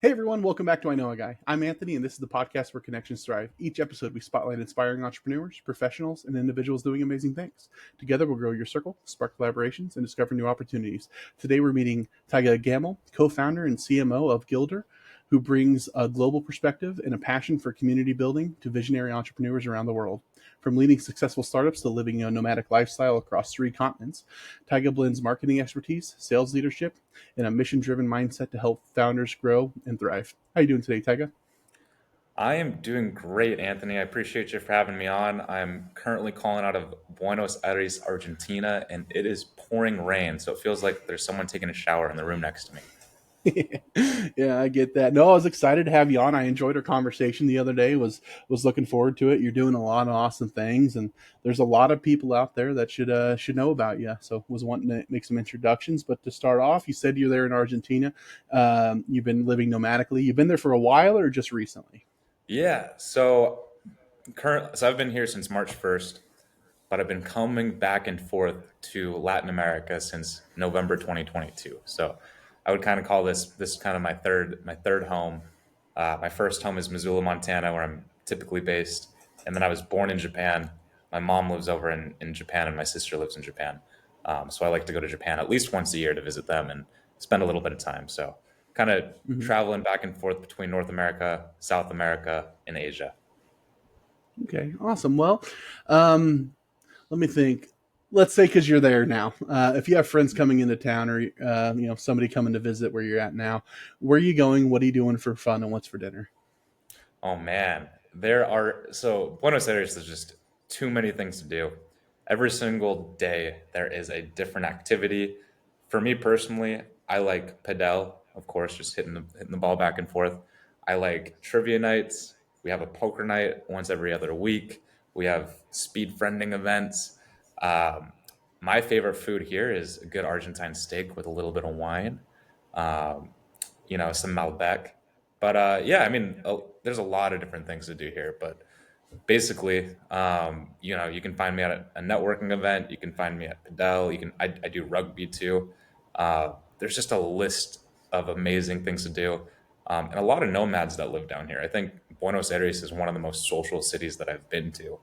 Hey everyone, welcome back to I Know a Guy. I'm Anthony, and this is the podcast where connections thrive. Each episode, we spotlight inspiring entrepreneurs, professionals, and individuals doing amazing things. Together, we'll grow your circle, spark collaborations, and discover new opportunities. Today, we're meeting Taiga Gamell, co-founder and CMO of Gilder, who brings a global perspective and a passion for community building to visionary entrepreneurs around the world. From leading successful startups to living a nomadic lifestyle across 3 continents, Taiga blends marketing expertise, sales leadership, and a mission-driven mindset to help founders grow and thrive. How are you doing today, Taiga? I am doing great, Anthony. I appreciate you for having me on. I'm currently calling out of Buenos Aires, Argentina, and it is pouring rain. So it feels like there's someone taking a shower in the room next to me. Yeah, I get that. No, I was excited to have you on. I enjoyed our conversation the other day. Was looking forward to it. You're doing a lot of awesome things, and there's a lot of people out there that should know about you. So was wanting to make some introductions. But to start off, you said you're there in Argentina. You've been living nomadically. You've been there for a while, or just recently? So I've been here since March 1st, but I've been coming back and forth to Latin America since November 2022. So I would kind of call this kind of my third home. My first home is Missoula, Montana, where I'm typically based, and then I was born in Japan. My mom lives over in Japan, and my sister lives in Japan. So I like to go to Japan at least once a year to visit them and spend a little bit of time. So kind of Mhm. traveling back and forth between North America, South America, and Asia. Okay, awesome. Well, um, let me think. Let's say because you're there now. If you have friends coming into town, or somebody coming to visit where you're at now, where are you going? What are you doing for fun, and what's for dinner? Oh man, there are so Buenos Aires is just too many things to do. Every single day there is a different activity. For me personally, I like padel, of course, just hitting the ball back and forth. I like trivia nights. We have a poker night once every other week. We have speed friending events. Um, my favorite food here is a good Argentine steak with a little bit of wine. Um, some Malbec. But yeah, I mean, there's a lot of different things to do here. But basically, you can find me at a networking event. You can find me at Padel. I do rugby too. There's just a list of amazing things to do, and a lot of nomads that live down here. I think Buenos Aires is one of the most social cities that I've been to,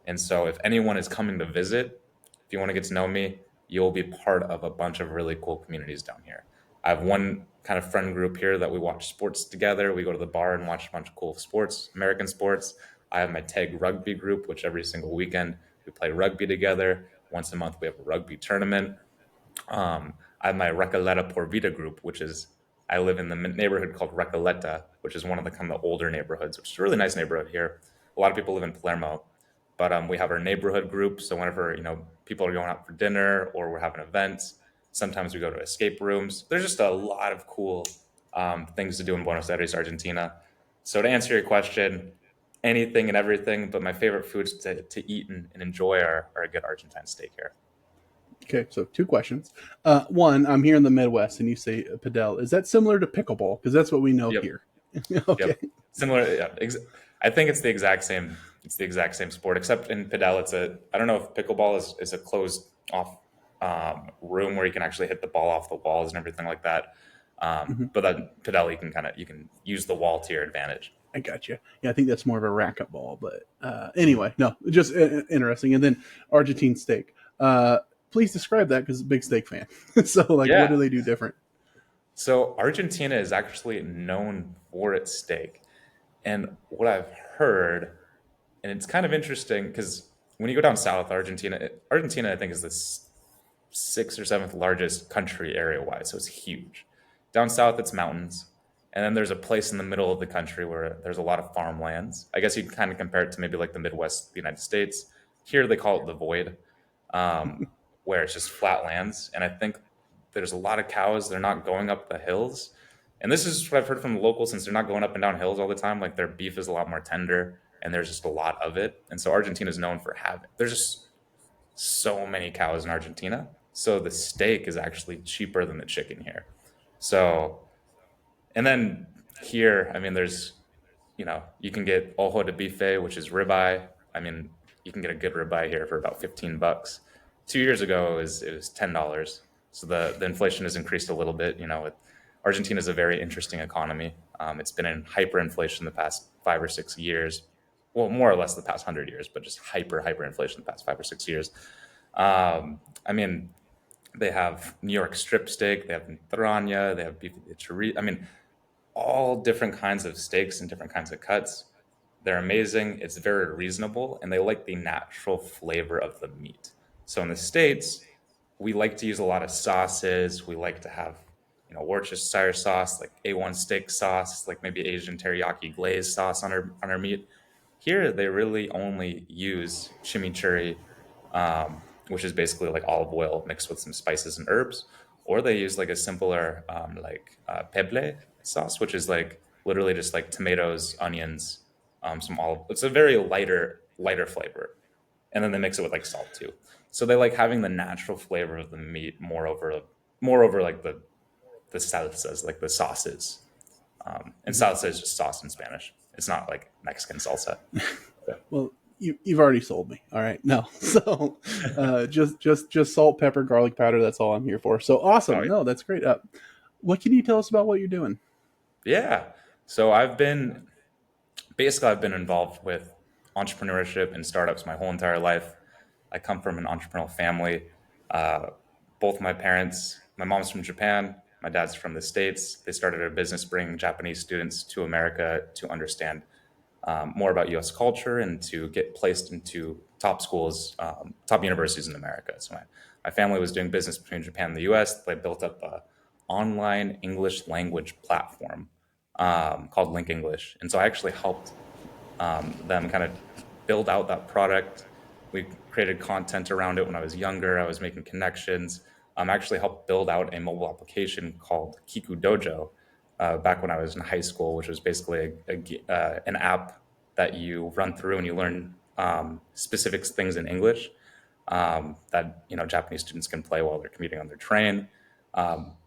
and so if anyone is coming to visit, if you want to get to know me, you'll be part of a bunch of really cool communities down here. I have one kind of friend group here that we watch sports together. We go to the bar and watch a bunch of cool sports, American sports. I have my tag rugby group, which every single weekend we play rugby together. Once a month we have a rugby tournament. I have my Recoleta Por Vida group, which is I live in the neighborhood called Recoleta, which is one of the kind of older neighborhoods, which is a really nice neighborhood here. A lot of people live in Palermo, but we have our neighborhood group. So whenever people are going out for dinner or we're having events, sometimes we go to escape rooms. There's just a lot of cool things to do in Buenos Aires, Argentina. So to answer your question, anything and everything, but my favorite foods to eat and enjoy are a good Argentine steak here. Okay, so 2 questions. One, I'm here in the Midwest, and you say padel. Is that similar to pickleball? Because that's what we know Yep. here. Okay. Yep. Similar. Yeah. I think it's the exact same. It's the exact same sport, except in padel, I don't know if pickleball is a closed off room where you can actually hit the ball off the walls and everything like that. Mhm. But then padel, you can use the wall to your advantage. I got you. Yeah, I think that's more of a racquetball, but Mhm. anyway, no, just interesting. And then Argentine steak. Please describe that because big steak fan. So, like, what Yeah. do they do different? So Argentina is actually known for its steak. And what I've heard, and it's kind of interesting because when you go down south, Argentina, I think, is the sixth or seventh largest country area wide, so it's huge. Down south, it's mountains, and then there's a place in the middle of the country where there's a lot of farmlands. I guess you can kind of compare it to maybe like the Midwest, of the United States. Here they call it the void, um, where it's just flat lands, and I think there's a lot of cows. They're not going up the hills, and this is what I've heard from the locals. Since they're not going up and down hills all the time, like their beef is a lot more tender, and there's just a lot of it. And so Argentina is known for having. There's just so many cows in Argentina. So the steak is actually cheaper than the chicken here. So, and then here, I mean, you can get ojo de bife, which is ribeye. I mean, you can get a good ribeye here for about $15. 2 years ago, it was $10. So the inflation has increased a little bit, with Argentina is a very interesting economy. It's been in hyperinflation the past 5 or 6 years. Well, more or less the past 100 years, but just hyperinflation the past 5 or 6 years. I mean, they have New York strip steak, they have entraña, they have beef de chorizo. I mean, all different kinds of steaks and different kinds of cuts. They're amazing. It's very reasonable, and they like the natural flavor of the meat. So in the States, we like to use a lot of sauces. We like to have, Worcestershire sauce, like A1 steak sauce, like maybe Asian teriyaki glaze sauce on our meat. Here, they really only use chimichurri, which is basically like olive oil mixed with some spices and herbs, or they use like a simpler peble sauce, which is like literally just like tomatoes, onions, some olive. It's a very lighter flavor, and then they mix it with like salt too. So they like having the natural flavor of the meat more over like the salsas, like the sauces. And Mhm. salsa is just sauce in Spanish. It's not like Mexican salsa. Well, you've already sold me. All right, no. So just salt, pepper, garlic powder. That's all I'm here for. So Oh awesome. No, that's great. What can you tell us about what you're doing? yeah. So I've been involved with entrepreneurship and startups my whole entire life. I come from an entrepreneurial family. Uh, Both my parents, my mom's from Japan, my dad's from the States. They started a business bringing Japanese students to America to understand more about US culture and to get placed into top schools, top universities in America. So my family was doing business between Japan and the US. They built up a online English language platform called Link English. And so I actually helped them kind of build out that product. We created content around it when I was younger. I was making connections. Actually helped build out a mobile application called Kiku Dojo back when I was in high school, which was basically an app that you run through and you learn specific things in English that Japanese students can play while they're commuting on their train.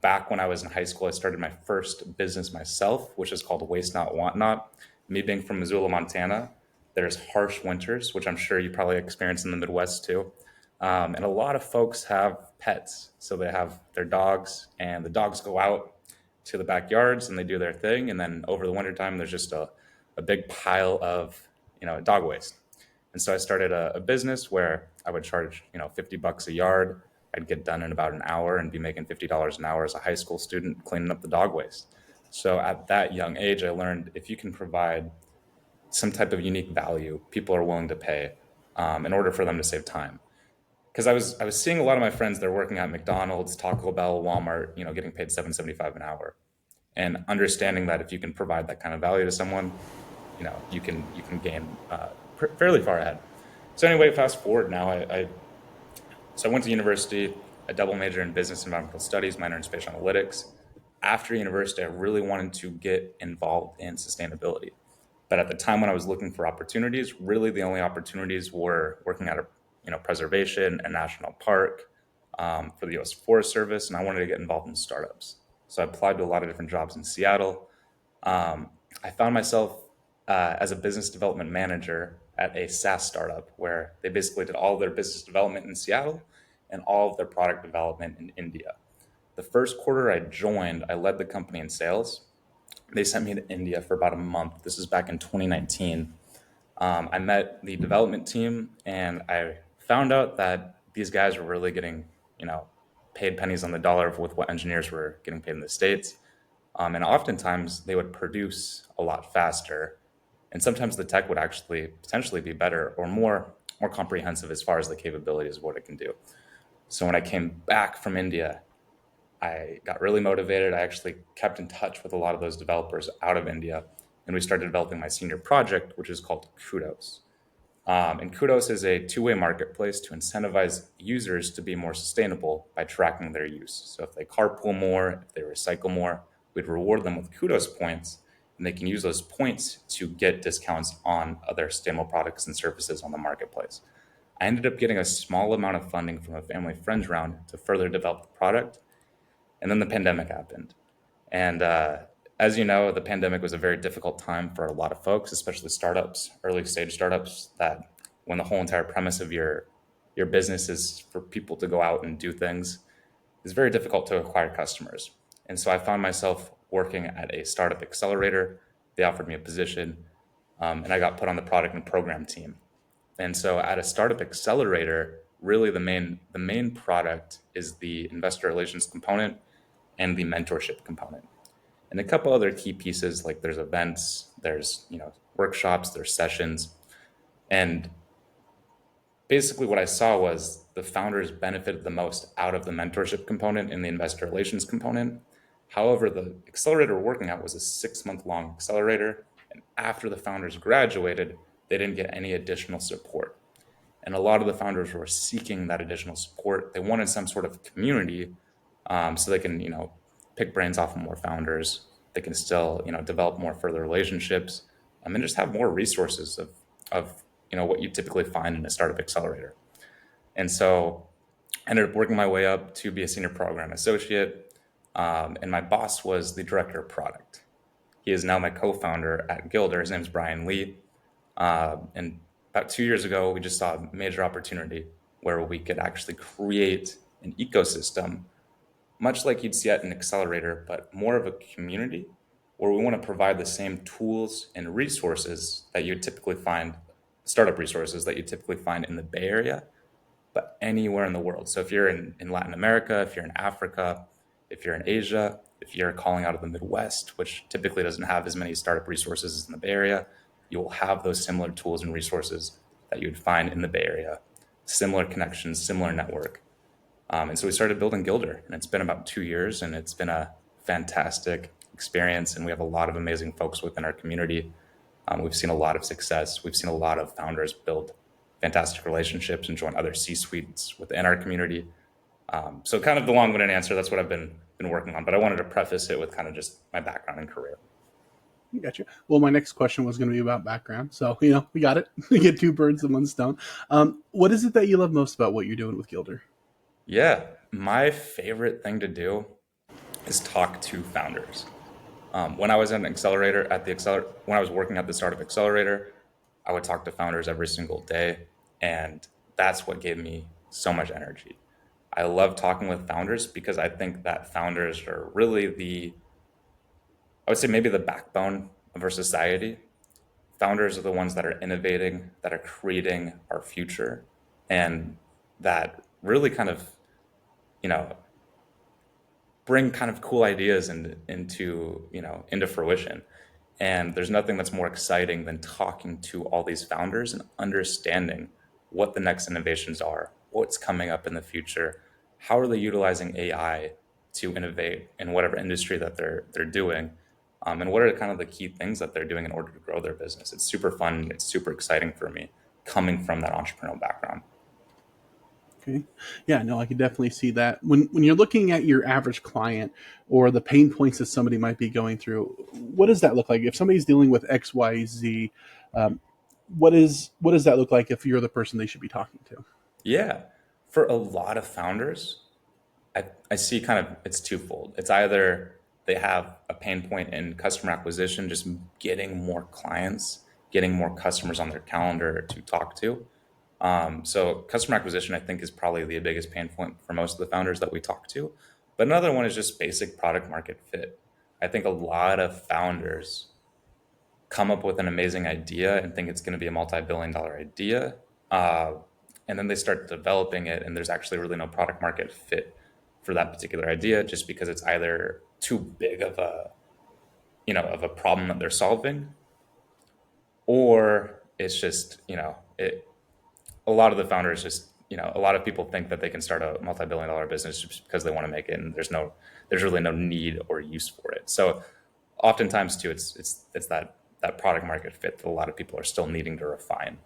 Back when I was in high school, I started my first business myself, which is called Waste Not Want Not. Me being from Missoula, Montana, there's harsh winters, which I'm sure you probably experience in the Midwest too. And a lot of folks have pets. So they have their dogs, and the dogs go out to the backyards and they do their thing. And then over the wintertime, there's just a big pile of, dog waste. And so I started a business where I would charge, $50 a yard. I'd get done in about an hour and be making $50 an hour as a high school student cleaning up the dog waste. So at that young age, I learned if you can provide some type of unique value, people are willing to pay in order for them to save time. Because I was seeing a lot of my friends, they're working at McDonald's, Taco Bell, Walmart, getting paid $7.75 an hour, and understanding that if you can provide that kind of value to someone, you can gain fairly far ahead. So anyway, fast forward now, I went to university, a double major in business environmental studies, minor in spatial analytics. After university, I really wanted to get involved in sustainability. But at the time when I was looking for opportunities, really the only opportunities were working at a preservation and national park for the U.S. Forest Service, and I wanted to get involved in startups. So I applied to a lot of different jobs in Seattle. I found myself as a business development manager at a SaaS startup where they basically did all of their business development in Seattle and all of their product development in India. The first quarter I joined, I led the company in sales. They sent me to India for about a month. This is back in 2019. I met the development team and I found out that these guys were really getting, paid pennies on the dollar with what engineers were getting paid in the States. And oftentimes they would produce a lot faster. And sometimes the tech would actually potentially be better or more comprehensive as far as the capabilities of what it can do. So when I came back from India, I got really motivated. I actually kept in touch with a lot of those developers out of India, and we started developing my senior project, which is called Kudos. And Kudos is a two-way marketplace to incentivize users to be more sustainable by tracking their use. So if they carpool more, if they recycle more, we'd reward them with Kudos points, and they can use those points to get discounts on other sustainable products and services on the marketplace. I ended up getting a small amount of funding from a family friends round to further develop the product, and then the pandemic happened. And as you know, the pandemic was a very difficult time for a lot of folks, especially startups, early stage startups, that when the whole entire premise of your business is for people to go out and do things, it's very difficult to acquire customers. And so I found myself working at a startup accelerator. They offered me a position, and I got put on the product and program team. And so at a startup accelerator, really the main product is the investor relations component and the mentorship component. And a couple other key pieces, like there's events, there's workshops, there's sessions. And basically what I saw was the founders benefited the most out of the mentorship component and the investor relations component. However, the accelerator we're working at was a 6-month long accelerator. And after the founders graduated, they didn't get any additional support. And a lot of the founders were seeking that additional support. They wanted some sort of community, so they can, pick brains off of more founders. They can still, develop more further relationships, and just have more resources of what you typically find in a startup accelerator. And so I ended up working my way up to be a senior program associate, and my boss was the director of product. He is now my co-founder at Gilder. His name is Brian Lee. And about 2 years ago, we just saw a major opportunity where we could actually create an ecosystem, much like you'd see at an accelerator, but more of a community where we want to provide the same tools and resources that you typically find, startup resources that you typically find in the Bay Area, but anywhere in the world. So if you're in Latin America, if you're in Africa, if you're in Asia, if you're calling out of the Midwest, which typically doesn't have as many startup resources as in the Bay Area, you will have those similar tools and resources that you would find in the Bay Area, similar connections, similar network. And so we started building Gilder, and it's been about 2 years, and it's been a fantastic experience. And we have a lot of amazing folks within our community. We've seen a lot of success. We've seen a lot of founders build fantastic relationships and join other C-suites within our community. So kind of the long-winded answer, that's what I've been working on. But I wanted to preface it with kind of just my background and career. Gotcha. Well, my next question was going to be about background. So, we got it. We get two birds in one stone. What is it that you love most about what you're doing with Gilder? Yeah, my favorite thing to do is talk to founders. When I was an accelerator when I was working at the startup accelerator, I would talk to founders every single day, and that's what gave me so much energy. I love talking with founders because I think that founders are really I would say maybe the backbone of our society. Founders are the ones that are innovating, that are creating our future, and that really kind of, you know, bring kind of cool ideas into fruition. And there's nothing that's more exciting than talking to all these founders and understanding what the next innovations are, what's coming up in the future, how are they utilizing AI to innovate in whatever industry that they're doing, and what are kind of the key things that they're doing in order to grow their business. It's super fun. It's super exciting for me coming from that entrepreneurial background. Okay. Yeah, no, I can definitely see that. When you're looking at your average client or the pain points that somebody might be going through, what does that look like? If somebody's dealing with X, Y, Z, um, what does that look like if you're the person they should be talking to? Yeah, for a lot of founders, I see kind of it's twofold. It's either they have a pain point in customer acquisition, just getting more clients, getting more customers on their calendar to talk to. So customer acquisition, I think, is probably the biggest pain point for most of the founders that we talk to. But another one is just basic product market fit. I think a lot of founders come up with an amazing idea and think it's going to be a multi-billion-dollar idea. Uh, and then they start developing it, and there's actually really no product market fit for that particular idea, just because it's either too big of a problem that they're solving, or it's just a lot of the founders just a lot of people think that they can start a multi-billion-dollar business just because they want to make it, and there's really no need or use for it. So oftentimes too, it's that product market fit that a lot of people are still needing to refine.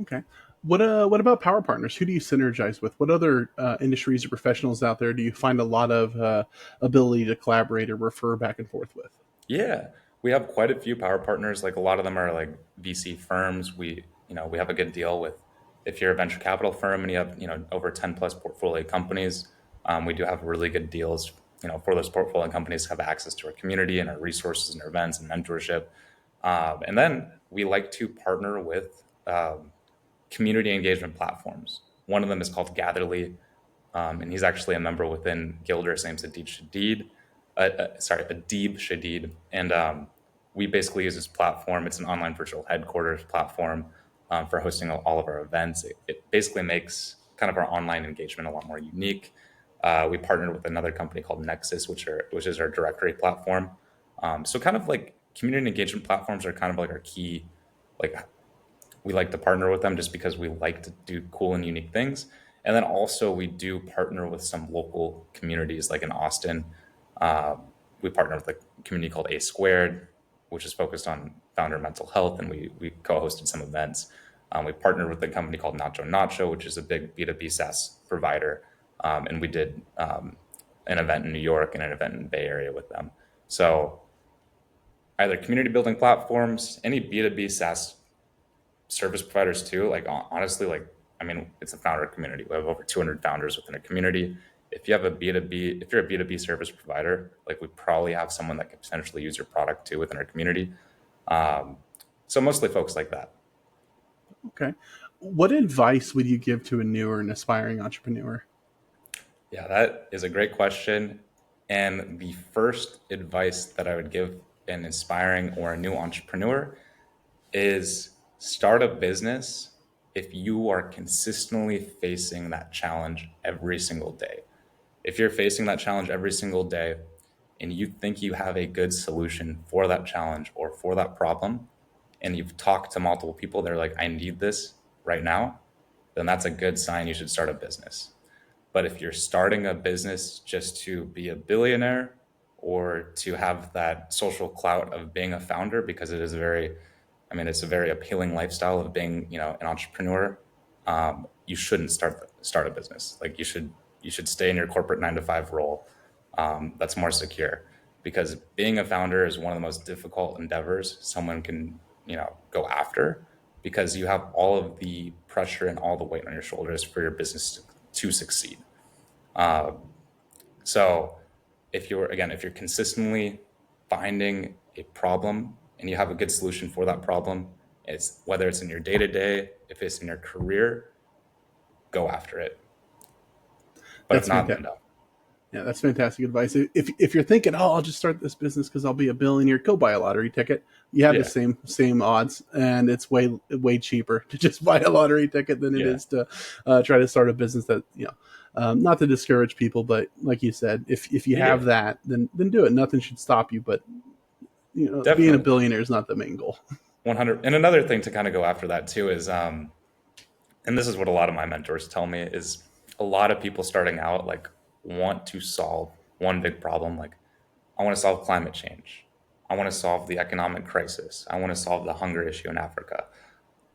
Okay. What about power partners? Who do you synergize with? What other industries or professionals out there do you find a lot of ability to collaborate or refer back and forth with? Yeah, we have quite a few power partners. Like a lot of them are like VC firms. We have a good deal with if you're a venture capital firm and you have over 10 plus portfolio companies. We do have really good deals. For those portfolio companies to have access to our community and our resources and our events and mentorship. And then we like to partner with community engagement platforms. One of them is called Gatherly, and he's actually a member within Gilder. His name's Adit Shadid. Adib Shadid, and we basically use this platform. It's an online virtual headquarters platform for hosting all of our events. It basically makes kind of our online engagement a lot more unique. We partnered with another company called Nexus, which is our directory platform. So kind of like community engagement platforms are kind of like our key. Like we like to partner with them just because we like to do cool and unique things. And then also we do partner with some local communities, like in Austin. Uh, we partner with a community called A Squared, which is focused on founder mental health, and we co-hosted some events. We partnered with a company called Nacho Nacho, which is a big B2B SaaS provider, and we did an event in New York and an event in the Bay Area with them. So either community building platforms, any B2B SaaS service providers too. Like honestly, like I mean, it's a founder community. We have over 200 founders within a community. If you have a B2B, if you're a B2B service provider, like we probably have someone that could potentially use your product too within our community. Um, so mostly folks like that. Okay. What advice would you give to a newer and aspiring entrepreneur? Yeah, that is a great question. And the first advice that I would give an inspiring or a new entrepreneur is start a business if you are consistently facing that challenge every single day. If you're facing that challenge every single day and you think you have a good solution for that challenge or for that problem, and you've talked to multiple people, they're like, I need this right now, then that's a good sign you should start a business. But if you're starting a business just to be a billionaire or to have that social clout of being a founder, because it is very, I mean, it's a very appealing lifestyle of being, an entrepreneur. You shouldn't start a business. Like you should stay in your corporate 9 to 5 role. That's more secure, because being a founder is one of the most difficult endeavors someone can, go after, because you have all of the pressure and all the weight on your shoulders for your business to succeed. Uh, so if you're consistently finding a problem and you have a good solution for that problem, it's whether it's in your day to day, if it's in your career, go after it. But if That's not, then fantastic. no. Yeah, that's fantastic advice. If you're thinking, oh, I'll just start this business because I'll be a billionaire, go buy a lottery ticket. You have the Yeah, same odds, and it's way cheaper to just buy a lottery ticket than it yeah, is to try to start a business that not to discourage people, but like you said, if you yeah, have that, then do it. Nothing should stop you. But being a definitely. billionaire is not the main goal. 100. And another thing to kind of go after that too is, and this is what a lot of my mentors tell me, is a lot of people starting out like want to solve one big problem. Like, I want to solve climate change. I want to solve the economic crisis. I want to solve the hunger issue in Africa.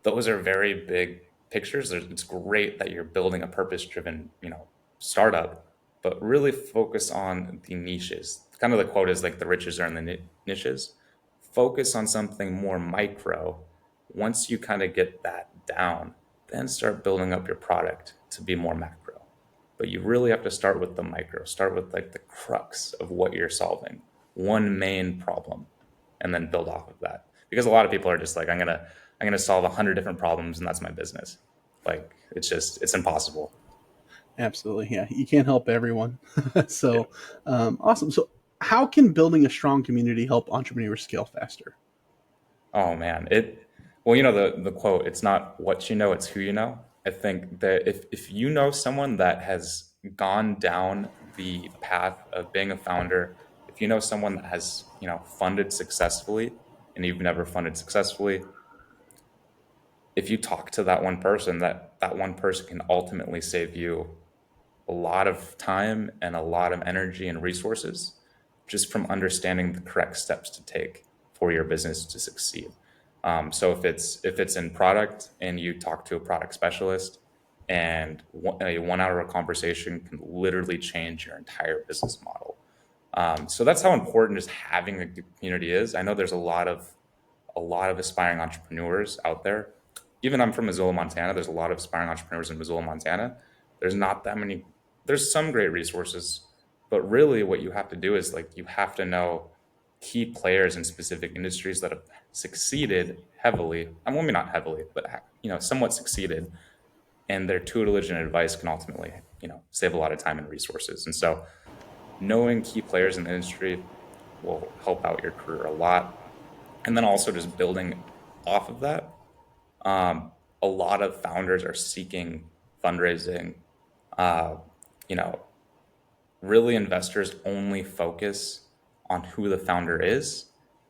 Those are very big pictures. It's great that you're building a purpose-driven, startup, but really focus on the niches. Kind of the quote is like the riches are in the niches. Focus on something more micro. Once you kind of get that down, then start building up your product to be more macro. But you really have to start with the micro. Start with like the crux of what you're solving, one main problem, and then build off of that. Because a lot of people are just like, I'm gonna solve 100 different problems and that's my business. Like it's impossible. Absolutely, yeah. You can't help everyone. Yeah. So awesome. So how can building a strong community help entrepreneurs scale faster? Oh man, well, the quote, it's not what you know, it's who you know. I think that if you know someone that has gone down the path of being a founder, if you know someone that has, funded successfully and you've never funded successfully, if you talk to that one person, that one person can ultimately save you a lot of time and a lot of energy and resources just from understanding the correct steps to take for your business to succeed. So if it's in product and you talk to a product specialist, and a 1 hour conversation can literally change your entire business model. So that's how important just having a good community is. I know there's a lot of aspiring entrepreneurs out there. Even I'm from Missoula, Montana. There's a lot of aspiring entrepreneurs in Missoula, Montana. There's not that many. There's some great resources, but really, what you have to do is like you have to know key players in specific industries that have succeeded heavily. I mean, maybe not heavily, but somewhat succeeded, and their tutelage and advice can ultimately, save a lot of time and resources. And so, knowing key players in the industry will help out your career a lot. And then also just building off of that. Um, a lot of founders are seeking fundraising. Uh, you know, really investors only focus on who the founder is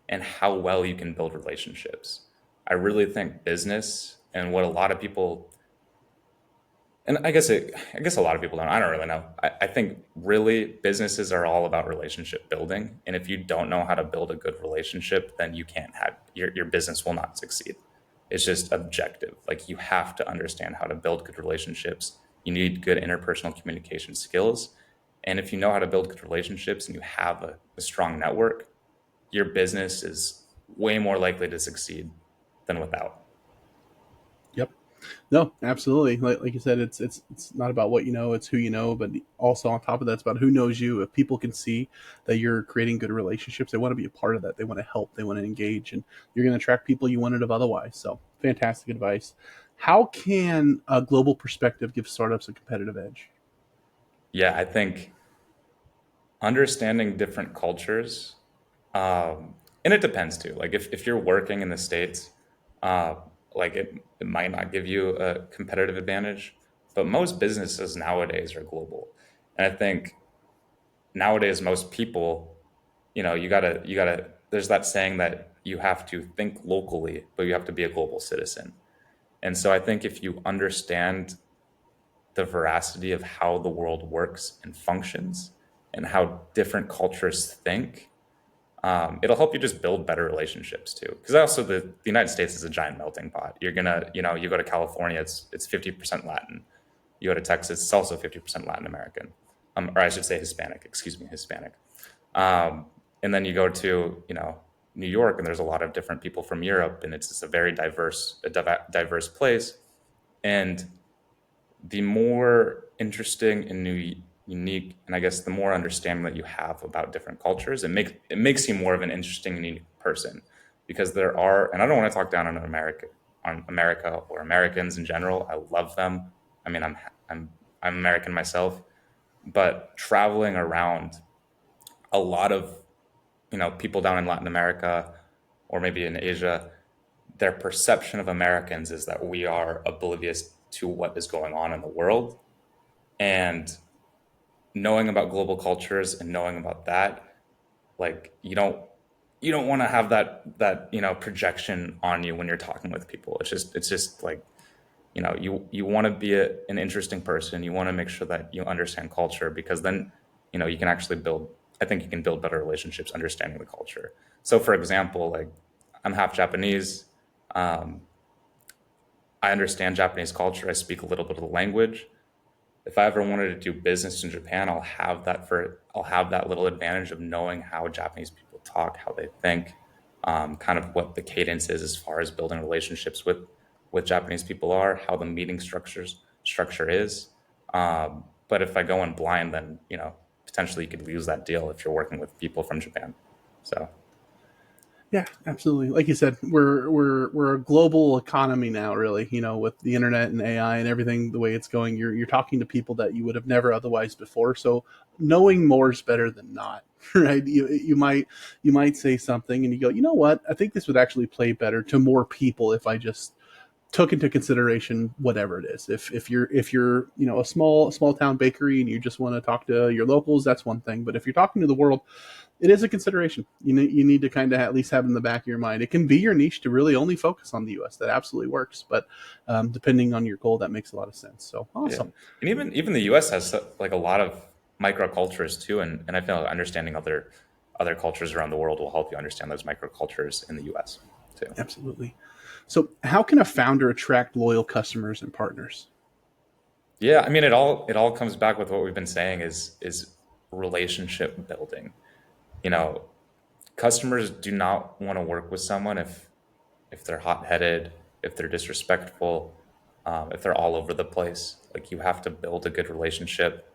and how well you can build relationships. I really think business and what a lot of people, and I guess a lot of people don't. I don't really know. I think really businesses are all about relationship building, and if you don't know how to build a good relationship, then you can't have your business will not succeed. It's just objective. Like you have to understand how to build good relationships. You need good interpersonal communication skills, and if you know how to build good relationships and you have a strong network, your business is way more likely to succeed than without. Yep. No, absolutely. Like you said, it's not about what you know; it's who you know. But also on top of that, it's about who knows you. If people can see that you're creating good relationships, they want to be a part of that. They want to help. They want to engage, and you're going to attract people you wouldn't have otherwise. So, fantastic advice. How can a global perspective give startups a competitive edge? Yeah, I think understanding different cultures, and it depends too. Like if you're working in the States, uh, like it might not give you a competitive advantage, but most businesses nowadays are global. And I think nowadays most people, you gotta there's that saying that you have to think locally, but you have to be a global citizen. And so I think if you understand the veracity of how the world works and functions and how different cultures think, it'll help you just build better relationships too. Because also the United States is a giant melting pot. You're gonna, you go to California, it's 50% Latin. You go to Texas, it's also 50% Latin American, or I should say Hispanic. Excuse me, Hispanic. Um, and then you go to, New York, and there's a lot of different people from Europe, and it's just a very diverse place. And the more interesting and unique, and I guess the more understanding that you have about different cultures, it makes you more of an interesting and unique person. Because there are, and I don't want to talk down on America or Americans in general. I love them. I mean, I'm American myself, but traveling around, a lot of people down in Latin America or maybe in Asia, their perception of Americans is that we are oblivious to what is going on in the world. And knowing about global cultures and knowing about that, like you don't want to have that projection on you when you're talking with people. It's just like, you want to be an interesting person. You want to make sure that you understand culture, because then you can actually build, I think you can build better relationships understanding the culture. So for example, like I'm half Japanese. um, I understand Japanese culture. I speak a little bit of the language. If I ever wanted to do business in Japan, I'll have that little advantage of knowing how Japanese people talk, how they think, kind of what the cadence is as far as building relationships with Japanese people are, how the meeting structure is. But if I go in blind, then potentially you could lose that deal if you're working with people from Japan. So Yeah, absolutely. Like you said, we're a global economy now, really. With the internet and AI and everything the way it's going, you're talking to people that you would have never otherwise before. So knowing more is better than not, right? You might say something and you go, you know what? I think this would actually play better to more people if I just took into consideration whatever it is. If you're a small town bakery and you just want to talk to your locals, that's one thing. But if you're talking to the world, it is a consideration. You need to kind of at least have in the back of your mind. It can be your niche to really only focus on the U.S. That absolutely works. But depending on your goal, that makes a lot of sense. So yeah, awesome. and even the U.S. has like a lot of microcultures too, and I feel like understanding other cultures around the world will help you understand those microcultures in the U.S. too. Absolutely. So how can a founder attract loyal customers and partners? Yeah, I mean it all comes back with what we've been saying is relationship building. You know, customers do not want to work with someone if they're hot-headed, if they're disrespectful, if they're all over the place. Like you have to build a good relationship,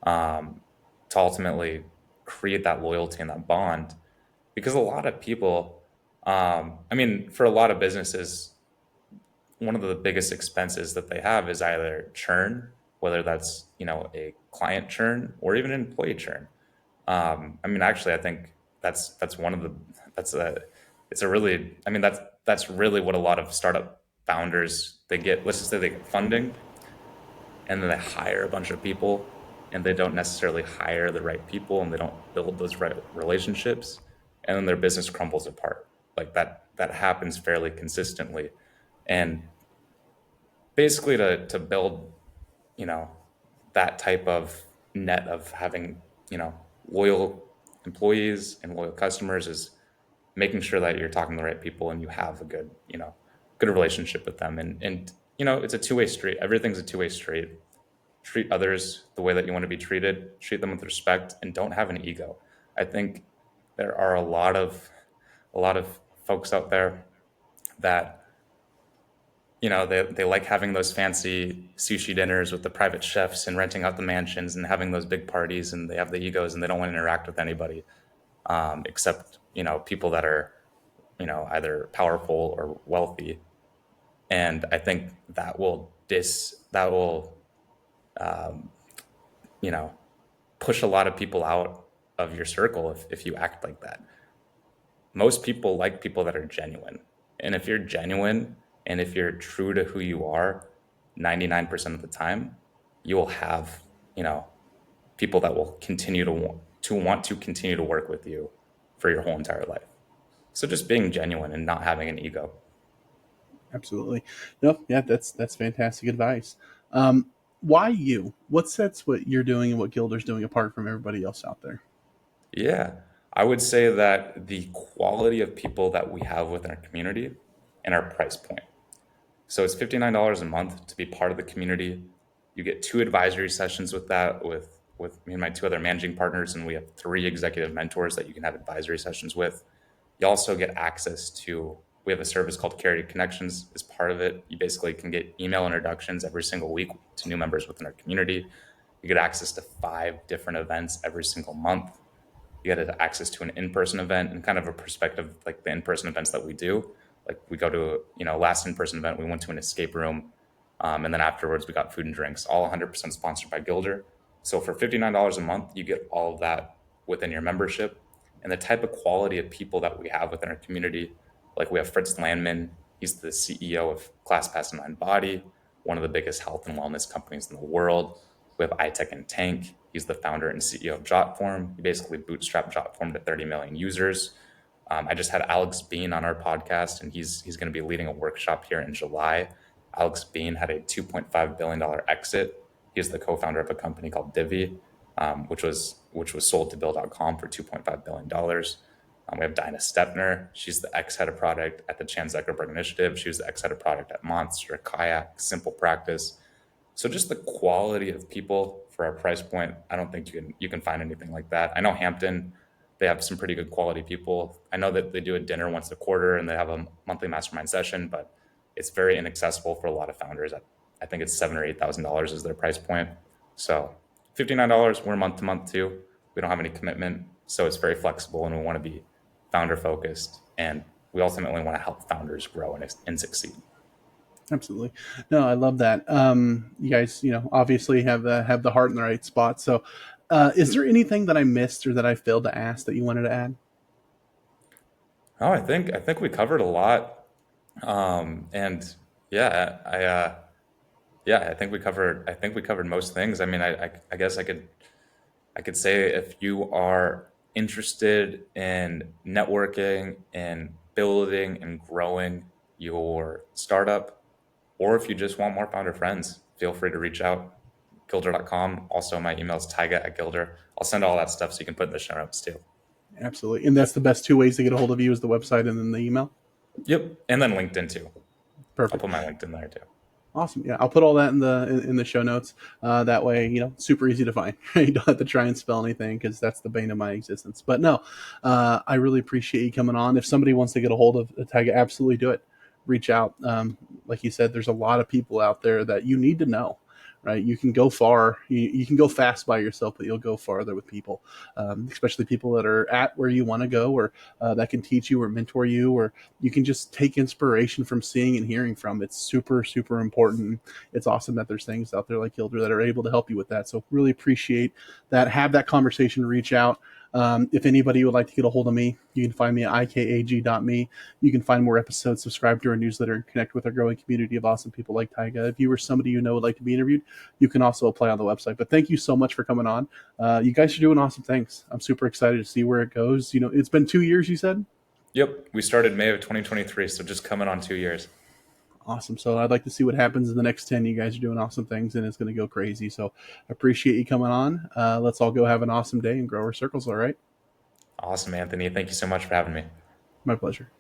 um, to ultimately create that loyalty and that bond. Because a lot of people, I mean, for a lot of businesses, one of the biggest expenses that they have is either churn, whether that's a client churn or even an employee churn. I mean, actually, I think that's one of the that's a it's a really I mean that's really what a lot of startup founders they get. Let's just say they get funding, and then they hire a bunch of people, and they don't necessarily hire the right people, and they don't build those right relationships, and then their business crumbles apart. Like that happens fairly consistently, and basically to build, you know, that type of net of having, you know, loyal employees and loyal customers is making sure that you're talking to the right people and you have a good, you know, good relationship with them. And you know, it's a two-way street. Everything's a two-way street. Treat others the way that you want to be treated, treat them with respect, and don't have an ego. I think there are a lot of folks out there that, you know, they like having those fancy sushi dinners with the private chefs and renting out the mansions and having those big parties, and they have the egos and they don't want to interact with anybody, except, you know, people that are, you know, either powerful or wealthy. And I think that will you know, push a lot of people out of your circle if you act like that. Most people like people that are genuine. And if you're genuine and if you're true to who you are 99% of the time, you will have, you know, people that will continue to continue to work with you for your whole entire life. So just being genuine and not having an ego. Absolutely. No, yeah, that's fantastic advice. Um, why you? What sets what you're doing and what Gilder's doing apart from everybody else out there? Yeah. I would say that the quality of people that we have within our community and our price point. So it's $59 a month to be part of the community. You get 2 advisory sessions with that with me and my 2 other managing partners, and we have 3 executive mentors that you can have advisory sessions with. You also get access to we have a service called Carry Connections as part of it. You basically can get email introductions every single week to new members within our community. You get access to 5 different events every single month. You get access to an in-person event and kind of a perspective like the in-person events that we do. Like we go to, you know, last in-person event, we went to an escape room. And then afterwards we got food and drinks, all 100% sponsored by Gilder. So for $59 a month, you get all of that within your membership. And the type of quality of people that we have within our community, like we have Fritz Landman, he's the CEO of ClassPass and Mind Body, one of the biggest health and wellness companies in the world. We have iTech and Tank. He's the founder and CEO of Jotform. He basically bootstrapped Jotform to 30 million users. I just had Alex Bean on our podcast, and he's going to be leading a workshop here in July. Alex Bean had a $2.5 billion exit. He's the co-founder of a company called Divi, which was sold to Bill.com for $2.5 billion. We have Dinah Stepner. She's the ex-head of product at the Chan Zuckerberg Initiative. She was the ex-head of product at Monster, Kayak, Simple Practice. So just the quality of people for our price point, I don't think you can find anything like that. I know Hampton, they have some pretty good quality people. I know that they do a dinner once a quarter and they have a monthly mastermind session, but it's very inaccessible for a lot of founders. I think it's $7,000 or $8,000 is their price point. So $59, we're month to month too. We don't have any commitment, so it's very flexible, and we want to be founder focused, and we ultimately want to help founders grow and succeed. Absolutely. No, I love that. You guys, you know, obviously have the heart in the right spot. So, is there anything that I missed or that I failed to ask that you wanted to add? Oh, I think we covered a lot. And yeah, I think we covered most things. I mean, I guess I could say if you are interested in networking and building and growing your startup, or if you just want more founder friends, feel free to reach out. Gilder.com. Also, my email is Taiga@Gilder. I'll send all that stuff so you can put in the show notes too. Absolutely. And that's the best two ways to get a hold of you is the website and then the email. Yep. And then LinkedIn too. I'll Perfect. put my LinkedIn there too. Awesome. Yeah, I'll put all that in the show notes. That way, you know, super easy to find. You don't have to try and spell anything because that's the bane of my existence. But no, I really appreciate you coming on. If somebody wants to get a hold of Taiga, absolutely do it. Reach out. Like you said, there's a lot of people out there that you need to know. Right, you can go far. You can go fast by yourself, but you'll go farther with people, especially people that are at where you want to go, or that can teach you or mentor you, or you can just take inspiration from seeing and hearing from. It's super, super important. It's awesome that there's things out there like Gilder that are able to help you with that. So really appreciate that. Have that conversation, reach out. If anybody would like to get a hold of me, you can find me at ikag.me. You can find more episodes, subscribe to our newsletter, and connect with our growing community of awesome people like Taiga. If you or somebody you know would like to be interviewed, you can also apply on the website. But thank you so much for coming on. You guys are doing awesome things. I'm super excited to see where it goes. It's been 2 years, you said? Yep, we started May of 2023, so just coming on 2 years. Awesome. So I'd like to see what happens in the next 10. You guys are doing awesome things, and it's going to go crazy. So I appreciate you coming on. Let's all go have an awesome day and grow our circles, all right? Awesome, Anthony. Thank you so much for having me. My pleasure.